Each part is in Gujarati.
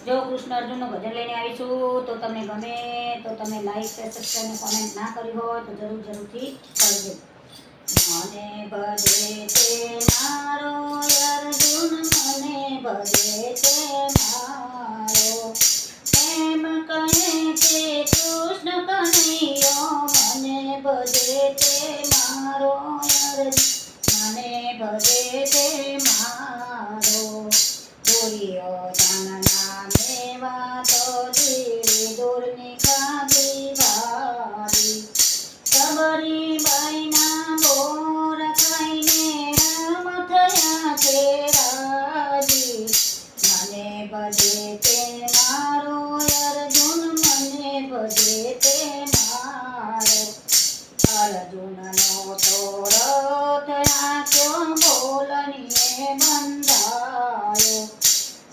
જો કૃષ્ણ અર્જુનનું ભજન લઈને આવીશું તો તમને ગમે તો તમે લાઈક શેર સબસ્ક્રાઈબ અને કોમેન્ટ ના કરી હોય તો જરૂરથી કરજો। મને ભજે તે મારો અર્જુન મને ભજે તે મારો એમ કહે કે કૃષ્ણ કનૈયો મને ભજે તે મારો અર્જુન મને ભજે તે મારો દુર્યોધનના મેવા તો જીવી દૂરની ખાધી ભારી સબરી બાઈના બોર ખાઈને રામ થયા છે રાજી મને ભજે તે મારો અર્જુન મને ભજે તે મારો અર્જુનનો તો રથ આખ્યો બોલણીએ બંધાયો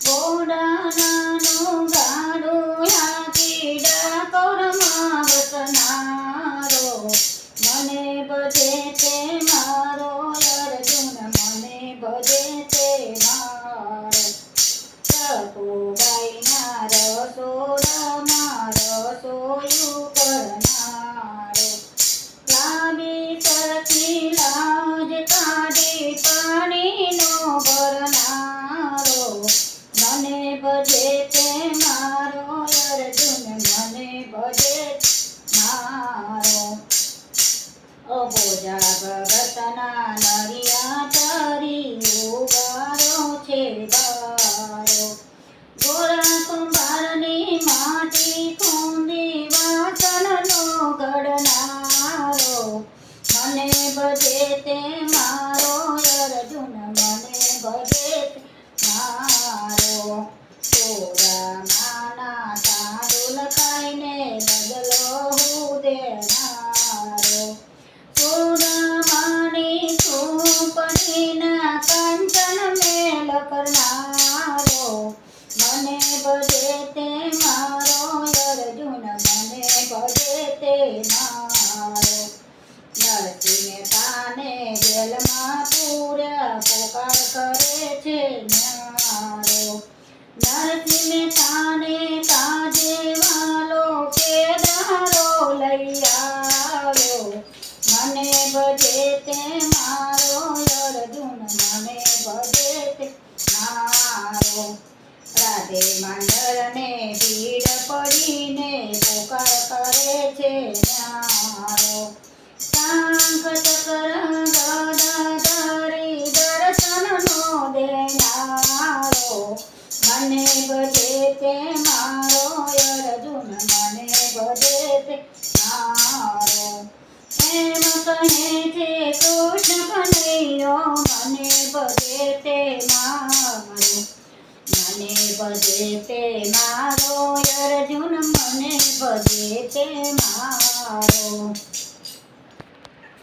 ઘોડાનાનું ગાડું હાથી ડાકોરમાં વસનારો મને ભજે તે મારો અર્જુન મને ભજે તે મારો સકુબાઈના રસોડામાં રસોયું કરનારો લાંબી સરખી લાજ કાઢી પાણીનો ભરનારો મને ભજે તે મારો અર્જુન મને ભજે મારો અબોજા ભગતના નરિયા તરી ઉગારો છે બારો ગોરા કુંભારની માટી ખૂંદી વાસણનો ઘડનારો મને ભજે તે મારો અર્જુન મને ભજે મારો સોરામાના તાંડુલ ખાઈને બદલો હું દેનારો સોરામાની સુપડીના કંચન મેલ કરનારો મને ભજે તે મારો અર્જુન મને ભજે તે મારો નરસિંહ પાને જેલમાં પૂર્યા પોકાર કરે છે ન્યારો નરસિંહ તાને કાજે વાલો કેદારો લઈ આવ્યો મને ભજે તે મારો અર્જુન મને ભજે તે મારો રાધે માંડરને ભીડ પડીને પોકાર કરે છે ન્યારો શંખ ચક્ર ગદા ધરી દર્શનનો દેનારો મને ભજે તે મારો અર્જુન મને ભજે તે મારો એમ કહે છે કૃષ્ણ કનૈયો મને ભજે તે મારો મને ભજે તે મારો અર્જુન મને ભજે તે મારો।